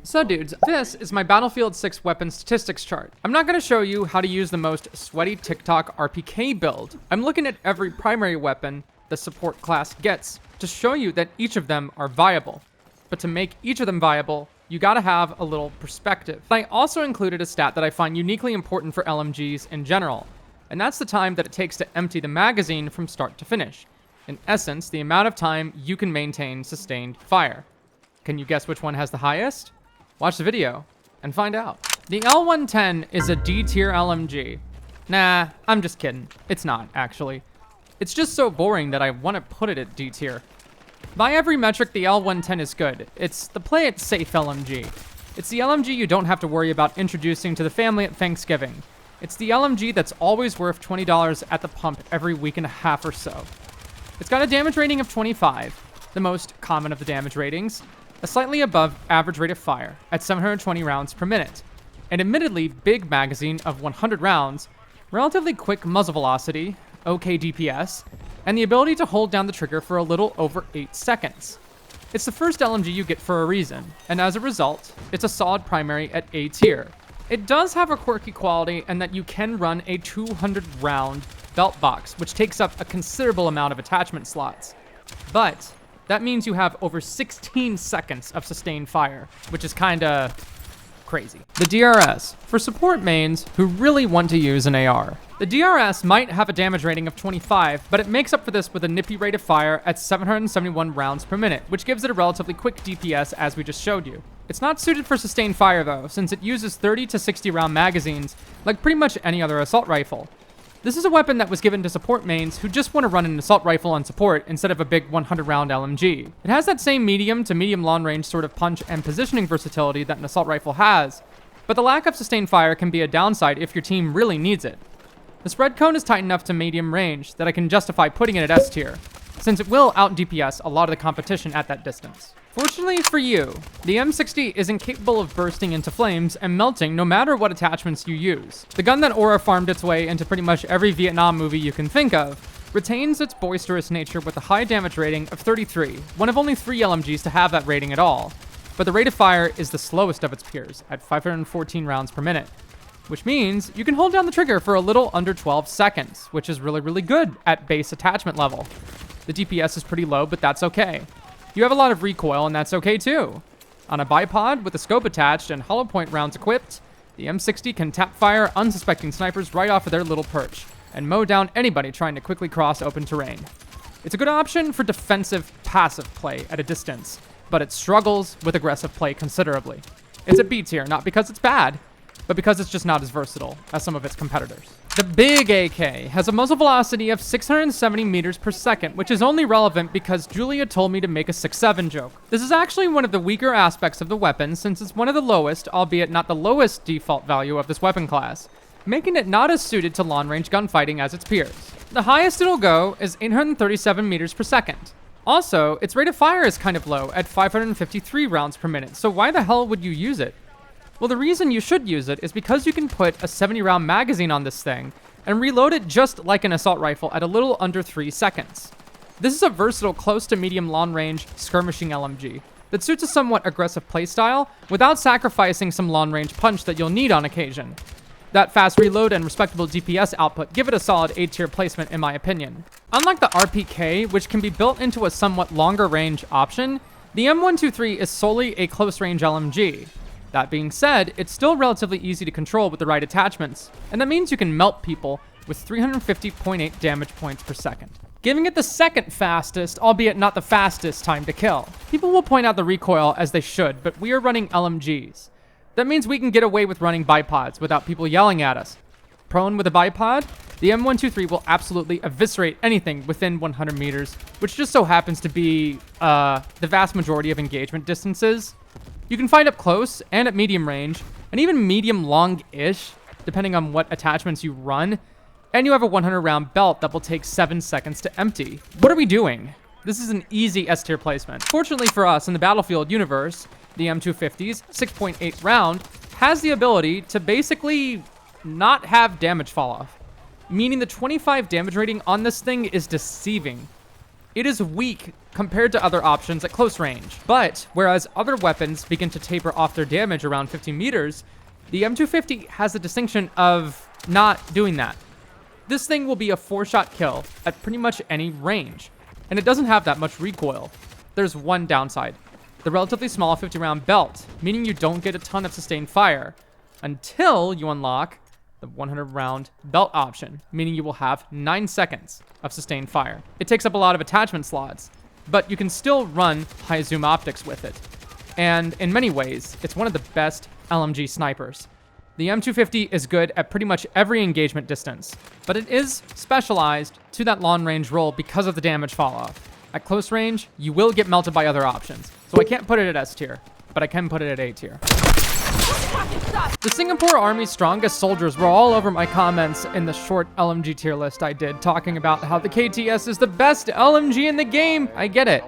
So dudes, this is my Battlefield 6 weapon statistics chart. I'm not going to show you how to use the most sweaty TikTok RPK build. I'm looking at every primary weapon the support class gets to show you that each of them are viable. But to make each of them viable, you gotta have a little perspective. I also included a stat that I find uniquely important for LMGs in general, and that's the time that it takes to empty the magazine from start to finish. In essence, the amount of time you can maintain sustained fire. Can you guess which one has the highest? Watch the video and find out. The L110 is a D tier LMG. Nah, I'm just kidding. It's not, actually. It's just so boring that I want to put it at D tier. By every metric, the L110 is good. It's the play it safe LMG. It's the LMG you don't have to worry about introducing to the family at Thanksgiving. It's the LMG that's always worth $20 at the pump every week and a half or so. It's got a damage rating of 25, the most common of the damage ratings, a slightly above average rate of fire at 720 rounds per minute, an admittedly big magazine of 100 rounds, relatively quick muzzle velocity, okay DPS, and the ability to hold down the trigger for a little over 8 seconds. It's the first LMG you get for a reason, and as a result, it's a solid primary at A tier. It does have a quirky quality in that you can run a 200 round belt box, which takes up a considerable amount of attachment slots. But that means you have over 16 seconds of sustained fire, which is kinda crazy. The DRS, for support mains who really want to use an AR. The DRS might have a damage rating of 25, but it makes up for this with a nippy rate of fire at 771 rounds per minute, which gives it a relatively quick DPS as we just showed you. It's not suited for sustained fire though, since it uses 30 to 60 round magazines, like pretty much any other assault rifle. This is a weapon that was given to support mains who just want to run an assault rifle on support instead of a big 100 round LMG. It has that same medium to medium long range sort of punch and positioning versatility that an assault rifle has, but the lack of sustained fire can be a downside if your team really needs it. The spread cone is tight enough to medium range that I can justify putting it at S tier, since it will out DPS a lot of the competition at that distance. Fortunately for you, the M60 is incapable of bursting into flames and melting no matter what attachments you use. The gun that Aura farmed its way into pretty much every Vietnam movie you can think of retains its boisterous nature with a high damage rating of 33, one of only 3 LMGs to have that rating at all. But the rate of fire is the slowest of its peers at 514 rounds per minute, which means you can hold down the trigger for a little under 12 seconds, which is really good at base attachment level. The DPS is pretty low, but that's okay. You have a lot of recoil, and that's okay too. On a bipod with a scope attached and hollow point rounds equipped, the M60 can tap fire unsuspecting snipers right off of their little perch and mow down anybody trying to quickly cross open terrain. It's a good option for defensive passive play at a distance, but it struggles with aggressive play considerably. It's a B tier, not because it's bad, but because it's just not as versatile as some of its competitors. The big AK has a muzzle velocity of 670 meters per second, which is only relevant because Julia told me to make a 6.7 joke. This is actually one of the weaker aspects of the weapon since it's one of the lowest, albeit not the lowest default value of this weapon class, making it not as suited to long-range gunfighting as its peers. The highest it'll go is 837 meters per second. Also, its rate of fire is kind of low at 553 rounds per minute, so why the hell would you use it? Well, the reason you should use it is because you can put a 70 round magazine on this thing and reload it just like an assault rifle at a little under 3 seconds. This is a versatile close to medium long range skirmishing LMG that suits a somewhat aggressive playstyle without sacrificing some long range punch that you'll need on occasion. That fast reload and respectable DPS output give it a solid A tier placement in my opinion. Unlike the RPK, which can be built into a somewhat longer range option, the M123 is solely a close range LMG. That being said, it's still relatively easy to control with the right attachments, and that means you can melt people with 350.8 damage points per second, giving it the second fastest, albeit not the fastest, time to kill. People will point out the recoil as they should, but we are running LMGs. That means we can get away with running bipods without people yelling at us. Prone with a bipod, the M123 will absolutely eviscerate anything within 100 meters, which just so happens to be the vast majority of engagement distances. You can fight up close and at medium range, and even medium long-ish, depending on what attachments you run, and you have a 100 round belt that will take 7 seconds to empty. What are we doing? This is an easy S tier placement. Fortunately for us in the Battlefield universe, the M250's 6.8 round has the ability to basically not have damage fall off, meaning the 25 damage rating on this thing is deceiving. it is weak compared to other options at close range. But whereas other weapons begin to taper off their damage around 15 meters, the M250 has the distinction of not doing that. This thing will be a 4-shot kill at pretty much any range, and it doesn't have that much recoil. There's one downside: the relatively small 50-round belt, meaning you don't get a ton of sustained fire until you unlock the 100-round belt option, meaning you will have 9 seconds of sustained fire. It takes up a lot of attachment slots, but you can still run high zoom optics with it. And in many ways, it's one of the best LMG snipers. The M250 is good at pretty much every engagement distance, but it is specialized to that long range role because of the damage falloff. At close range, you will get melted by other options, so I can't put it at S tier, but I can put it at A tier. The Singapore Army's strongest soldiers were all over my comments in the short LMG tier list I did, talking about how the KTS is the best LMG in the game. I get it.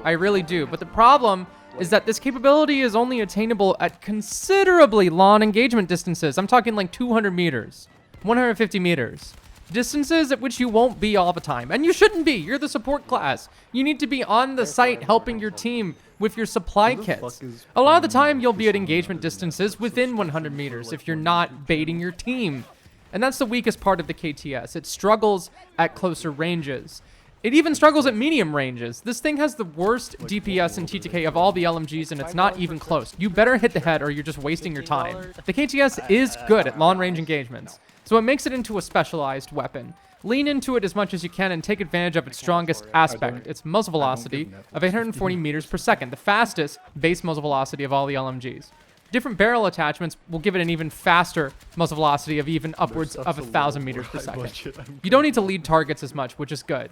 I really do. But the problem is that this capability is only attainable at considerably long engagement distances. I'm talking like 200 meters, 150 meters. Distances at which you won't be all the time. And you shouldn't be. You're the support class. You need to be on the site helping your team with your supply kits. A lot of the time, you'll be at engagement distances within 100 meters if you're not baiting your team. And that's the weakest part of the KTS. It struggles at closer ranges. It even struggles at medium ranges. This thing has the worst DPS and TTK of all the LMGs, and it's not even close. You better hit the head or you're just wasting your time. The KTS is good at long-range engagements, so it makes it into a specialized weapon. Lean into it as much as you can and take advantage of its strongest aspect, its muzzle velocity of 840 meters per second, the fastest base muzzle velocity of all the LMGs. Different barrel attachments will give it an even faster muzzle velocity of even upwards of 1,000 meters per second. You don't need to lead targets as much, which is good.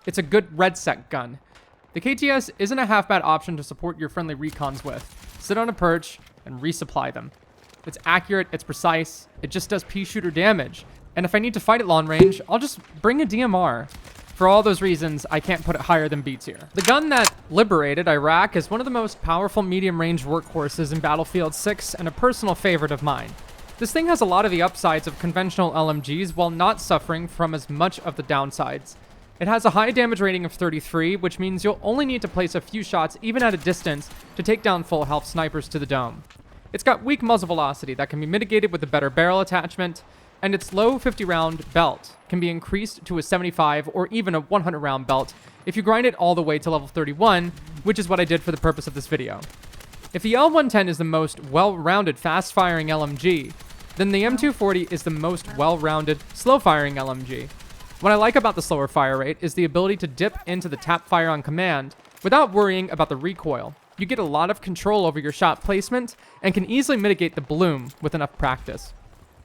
It's a good red sec gun. The KTS isn't a half bad option to support your friendly recons with. Sit on a perch and resupply them. It's accurate, it's precise, it just does pea shooter damage. And if I need to fight at long range, I'll just bring a DMR. For all those reasons, I can't put it higher than B tier. The gun that liberated Iraq is one of the most powerful medium-range workhorses in Battlefield 6 and a personal favorite of mine. This thing has a lot of the upsides of conventional LMGs while not suffering from as much of the downsides. It has a high damage rating of 33, which means you'll only need to place a few shots even at a distance to take down full health snipers to the dome. It's got weak muzzle velocity that can be mitigated with a better barrel attachment, and its low 50-round belt can be increased to a 75 or even a 100-round belt if you grind it all the way to level 31, which is what I did for the purpose of this video. If the L110 is the most well-rounded fast-firing LMG, then the M240 is the most well-rounded slow-firing LMG. What I like about the slower fire rate is the ability to dip into the tap fire on command without worrying about the recoil. You get a lot of control over your shot placement and can easily mitigate the bloom with enough practice.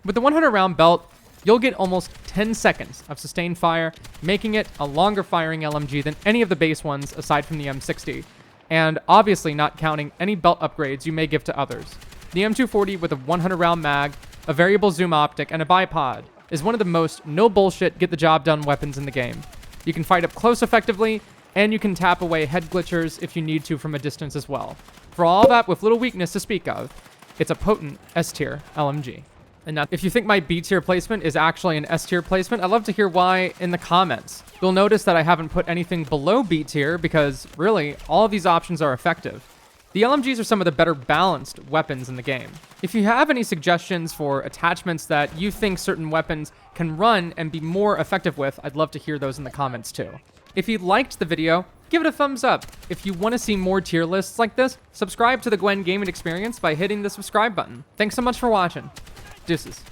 With the 100-round belt, you'll get almost 10 seconds of sustained fire, making it a longer firing LMG than any of the base ones aside from the M60, and obviously not counting any belt upgrades you may give to others. The M240 with a 100-round mag, a variable zoom optic, and a bipod is one of the most no-bullshit get-the-job-done weapons in the game. You can fight up close effectively, and you can tap away head glitchers if you need to from a distance as well. For all that with little weakness to speak of, it's a potent S-tier LMG. And now, if you think my B-tier placement is actually an S-tier placement, I'd love to hear why in the comments. You'll notice that I haven't put anything below B-tier because, really, all of these options are effective. The LMGs are some of the better balanced weapons in the game. If you have any suggestions for attachments that you think certain weapons can run and be more effective with, I'd love to hear those in the comments too. If you liked the video, give it a thumbs up. If you want to see more tier lists like this, subscribe to the Gwen Gaming Experience by hitting the subscribe button. Thanks so much for watching. Deuces.